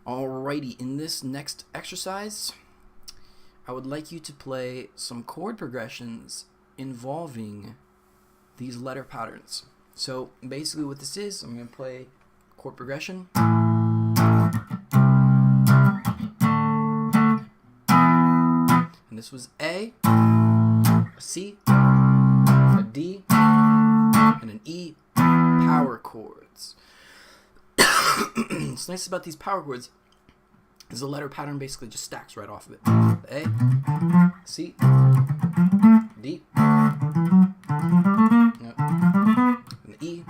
Alrighty, in this next exercise, I would like you to play some chord progressions involving these letter patterns. So basically what this is, I'm going to play chord progression. And this was A, a C, a D, and an E, power chords. What's nice about these power chords is the letter pattern basically just stacks right off of it. The A, C, D, and the E.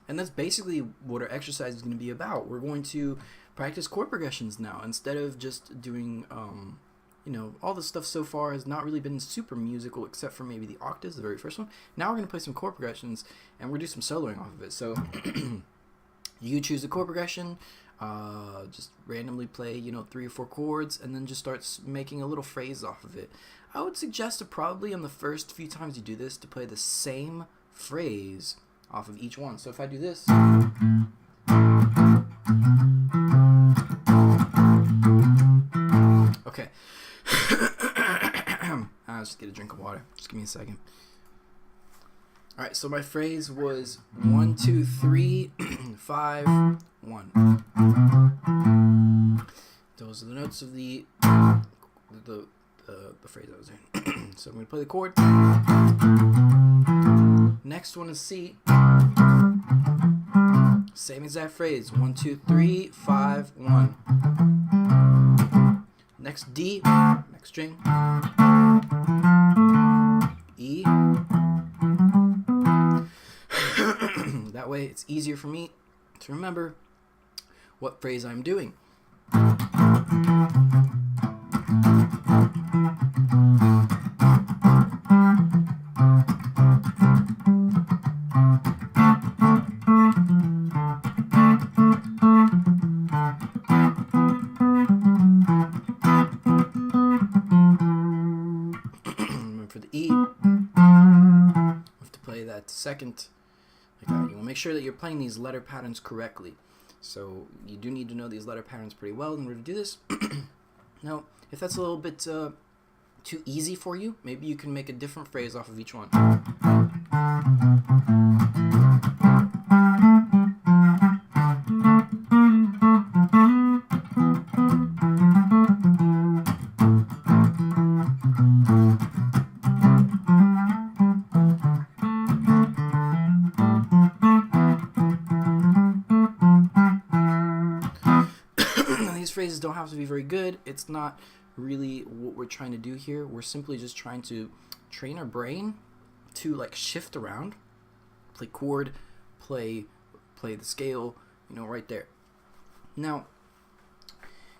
And that's basically what our exercise is going to be about. We're going to practice chord progressions now instead of just doing, all the stuff so far has not really been super musical except for maybe the octaves, the very first one. Now we're going to play some chord progressions and we're going to do some soloing off of it. So you choose a chord progression, just randomly play, 3 or 4 chords, and then just start making a little phrase off of it. I would suggest to probably on the first few times you do this to play the same phrase off of each one. So if I do this, okay. I'll just get a drink of water. Just give me a second. All right, so my phrase was 1, 2, 3, 5, 1. Those are the notes of the phrase I was in. So I'm going to play the chord. Next one is C. Same exact phrase. 1, 2, 3, 5, 1. Next D. Next string. E. That way it's easier for me to remember what phrase I'm doing. For the E, we have to play that second like that. You want to make sure that you're playing these letter patterns correctly. So you do need to know these letter patterns pretty well in order to do this. Now, if that's a little bit too easy for you, maybe you can make a different phrase off of each one. These phrases don't have to be very good. It's not really what we're trying to do here. We're simply just trying to train our brain to like shift around, play chord, play the scale, right there. Now,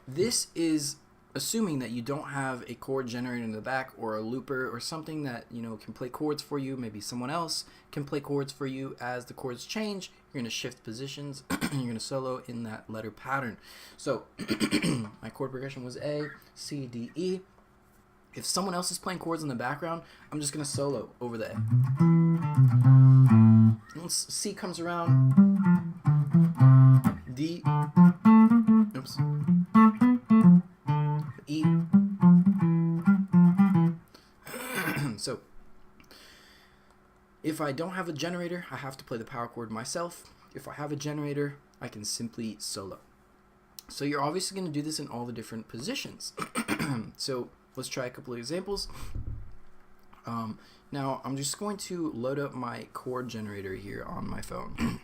this is assuming that you don't have a chord generator in the back or a looper or something that can play chords for you. Maybe someone else can play chords for you. As the chords change, you're going to shift positions and you're going to solo in that letter pattern. So my chord progression was A, C, D, E. If someone else is playing chords in the background, I'm just going to solo over the A. Once C comes around, D, oops, E. So if I don't have a generator, I have to play the power chord myself. If I have a generator, I can simply solo. So you're obviously going to do this in all the different positions. So let's try a couple of examples. Now I'm just going to load up my chord generator here on my phone.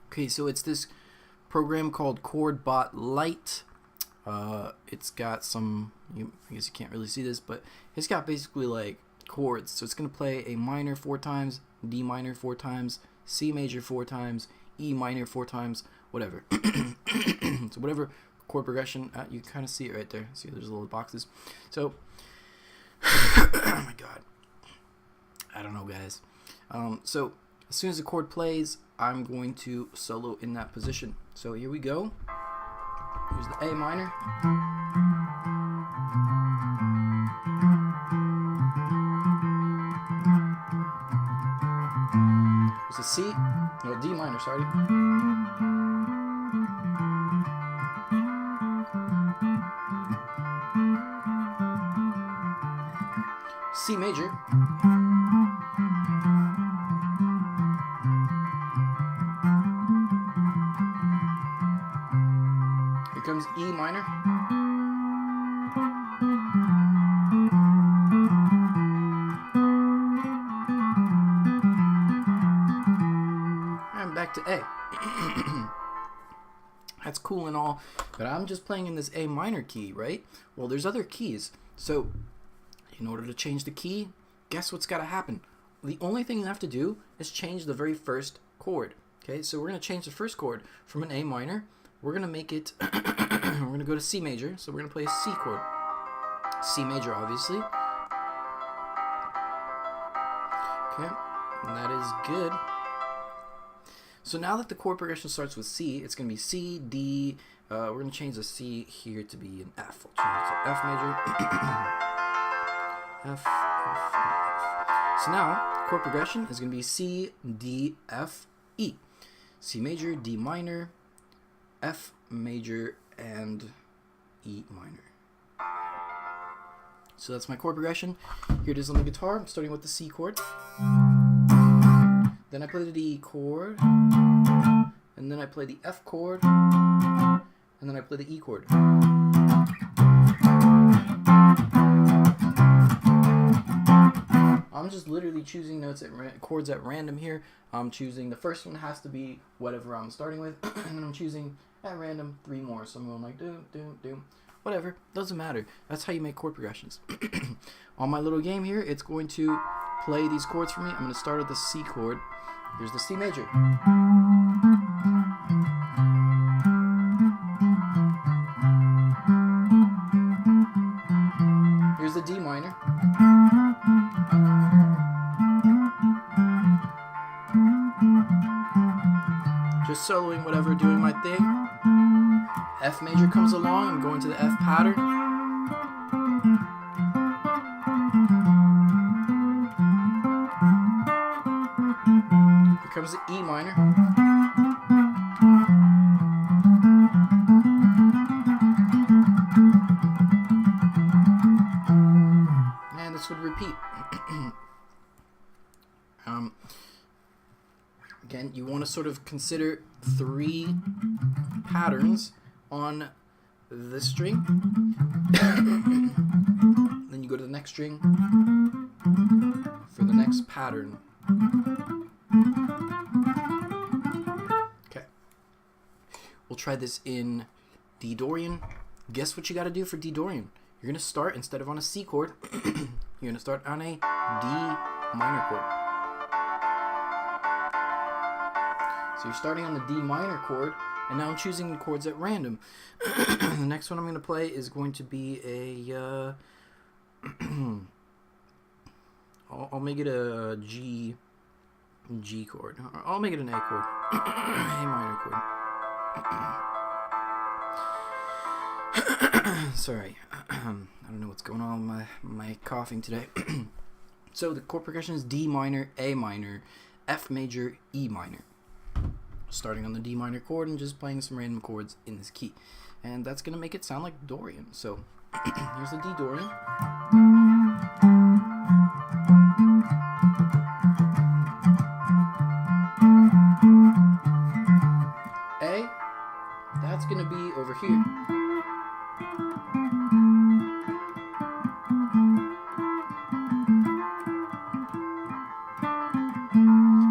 Okay, so it's this program called Chord Lite. It's got some, I guess you can't really see this, but it's got basically like chords. So it's going to play a minor 4 times, D minor 4 times, C major 4 times, E minor 4 times, whatever. So whatever chord progression, you kind of see it right there. See, there's little boxes. So, oh my God, I don't know, guys. So as soon as the chord plays, I'm going to solo in that position. So here we go. Here's the A minor. Here's the C, no, D minor, sorry. C major. Here comes E minor. And back to A. That's cool and all, but I'm just playing in this A minor key, right? Well, there's other keys. So, in order to change the key, guess what's got to happen? The only thing you have to do is change the very first chord. Okay, so we're going to change the first chord from an A minor. We're going to make it, we're going to go to C major, so we're going to play a C chord. C major, obviously. Okay, and that is good. So now that the chord progression starts with C, it's going to be C, D. We're going to change the C here to be an F. I'll change it to F major. F, F, F. So now, chord progression is going to be C, D, F, E. C major, D minor, F major, and E minor. So that's my chord progression. Here it is on the guitar. I'm starting with the C chord. Then I play the D chord, and then I play the F chord, and then I play the E chord. I'm just literally choosing notes chords at random here. I'm choosing the first one has to be whatever I'm starting with, and then I'm choosing at random 3 more. So I'm going like do, whatever, doesn't matter. That's how you make chord progressions. On my little game here, it's going to play these chords for me. I'm going to start with the C chord. Here's the C major. Here's the D minor. Just soloing whatever, doing my thing. F major comes along. I'm going to the F pattern. Here comes the E minor. And this would repeat. Again, you want to sort of consider 3 patterns on this string. Then you go to the next string for the next pattern. Okay. We'll try this in D Dorian. Guess what you got to do for D Dorian? You're going to start, instead of on a C chord, you're going to start on a D minor chord. So you're starting on the D minor chord, and now I'm choosing the chords at random. The next one I'm going to play is going to be a, I'll make it a G chord. I'll make it an A chord. A minor chord. Sorry. I don't know what's going on with my coughing today. So the chord progression is D minor, A minor, F major, E minor. Starting on the D minor chord and just playing some random chords in this key. And that's going to make it sound like Dorian. So here's the D Dorian. A, that's going to be over here.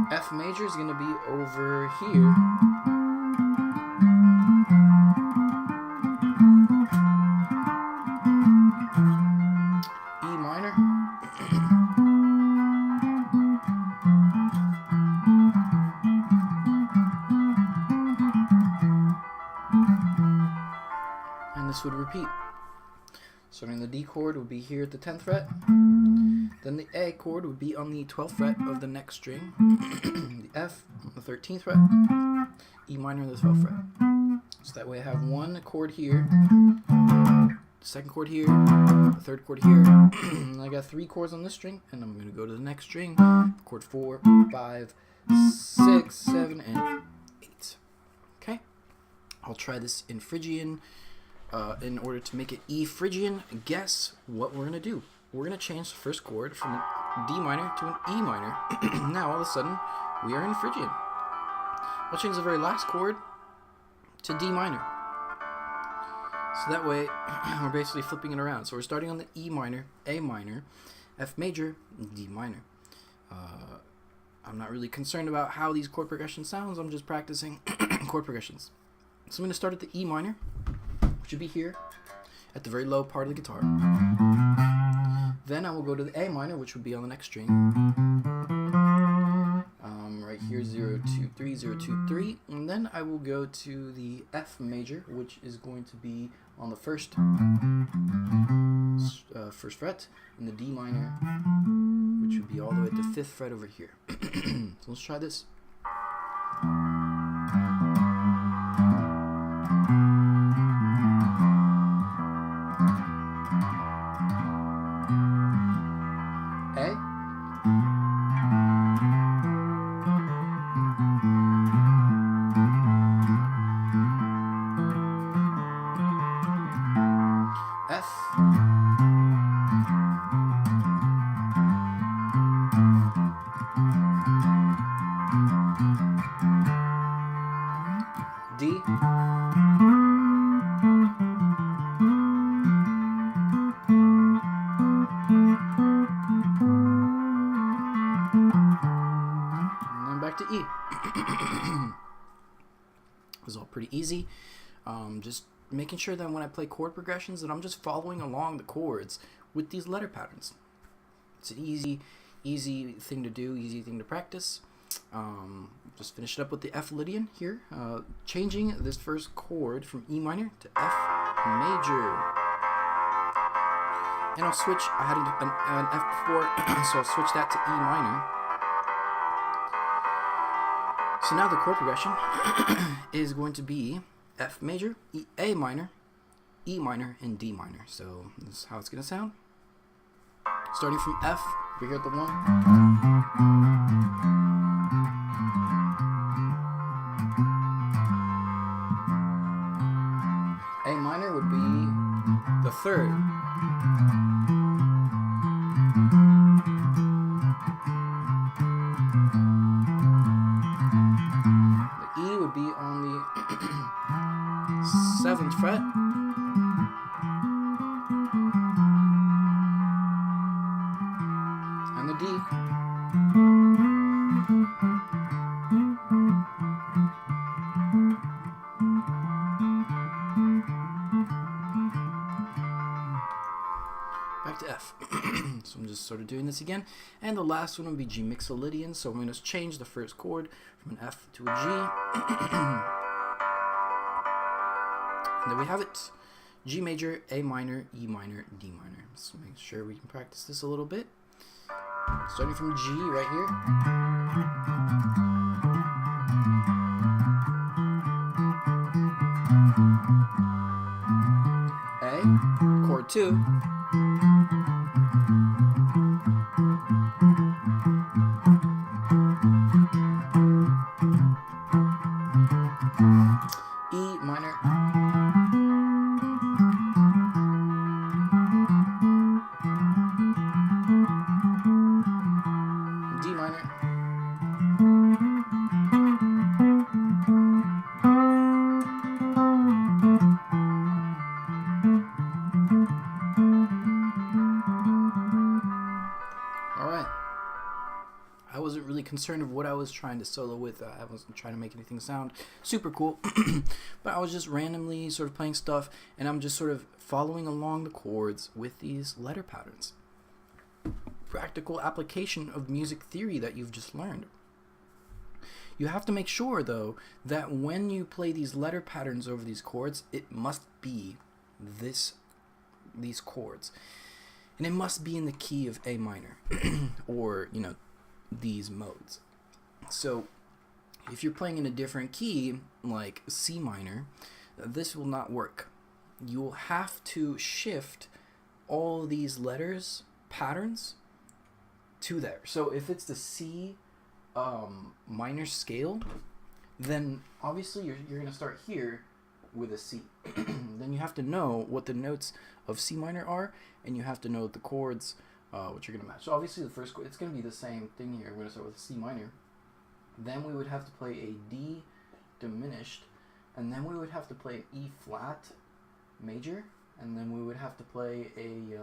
F major is going to be over here. E minor. And this would repeat. Starting the D chord would be here at the 10th fret. Then the A chord would be on the 12th fret of the next string. The F on the 13th fret. E minor on the 12th fret. So that way I have one chord here, the second chord here, the third chord here. And I got 3 chords on this string, and I'm going to go to the next string. Chord 4, 5, 6, 7, and 8. Okay? I'll try this in Phrygian. In order to make it E Phrygian, guess what we're going to do? we're going to change the first chord from an D minor to an E minor. Now, all of a sudden, we are in Phrygian. I'll change the very last chord to D minor. So that way, we're basically flipping it around. So we're starting on the E minor, A minor, F major, D minor. I'm not really concerned about how these chord progressions sounds. I'm just practicing chord progressions. So I'm going to start at the E minor, which would be here at the very low part of the guitar. Then I will go to the A minor, which would be on the next string. Right here, 0, 2, 3, 0, 2, 3. And then I will go to the F major, which is going to be on the first fret, and the D minor, which would be all the way at the 5th fret over here. So let's try this. D, and then back to E. It was all pretty easy. Just making sure that when I play chord progressions that I'm just following along the chords with these letter patterns. It's an easy thing to do, easy thing to practice. Just finish it up with the F Lydian here, changing this first chord from E minor to F major. And I'll switch, I had an F before, so I'll switch that to E minor. So now the chord progression is going to be F major, A minor, E minor, and D minor. So this is how it's going to sound. Starting from F, over here at the 1. A minor would be the 3rd. The E would be on the 7th fret. And the D. Back to F. So I'm just sort of doing this again. And the last one will be G Mixolydian. So I'm going to change the first chord from an F to a G. And there we have it. G major, A minor, E minor, D minor. So make sure we can practice this a little bit. Starting from G right here. A, chord 2. E minor. D minor. Alright. I wasn't really concerned of what I was trying to solo with. I wasn't trying to make anything sound super cool. But I was just randomly sort of playing stuff, and I'm just sort of following along the chords with these letter patterns. Practical application of music theory that you've just learned. You have to make sure, though, that when you play these letter patterns over these chords, it must be these chords. And it must be in the key of A minor, or, you know, these modes. So, if you're playing in a different key, like C minor, this will not work. You will have to shift all these letters, patterns, to there. So if it's the C minor scale, then obviously you're going to start here with a C. Then you have to know what the notes of C minor are, and you have to know the chords which are going to match. So obviously the first chord, it's going to be the same thing here. We're going to start with a C minor. Then we would have to play a D diminished, and then we would have to play an E flat major, and then we would have to play a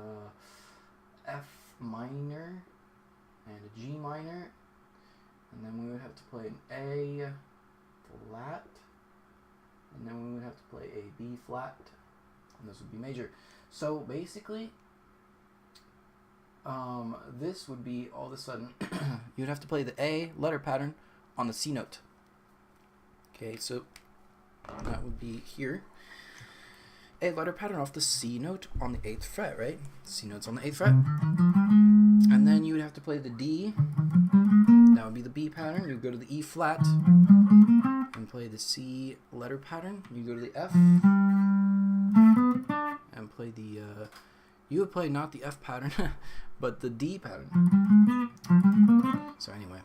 F minor and a G minor, and then we would have to play an A flat, and then we would have to play a B flat, and this would be major. So basically, this would be all of a sudden, you'd have to play the A letter pattern on the C note. Okay, so that would be here. A letter pattern off the C note on the 8th fret, right? C note's on the 8th fret. And then you would have to play the D. That would be the B pattern. You would go to the E flat and play the C letter pattern. You go to the F and play the, you would play not the F pattern, but the D pattern. So anyway,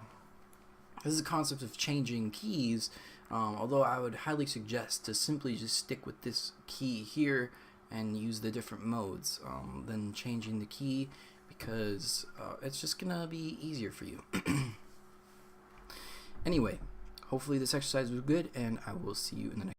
this is a concept of changing keys, although I would highly suggest to simply just stick with this key here and use the different modes than changing the key, because it's just gonna be easier for you. Anyway, hopefully this exercise was good, and I will see you in the next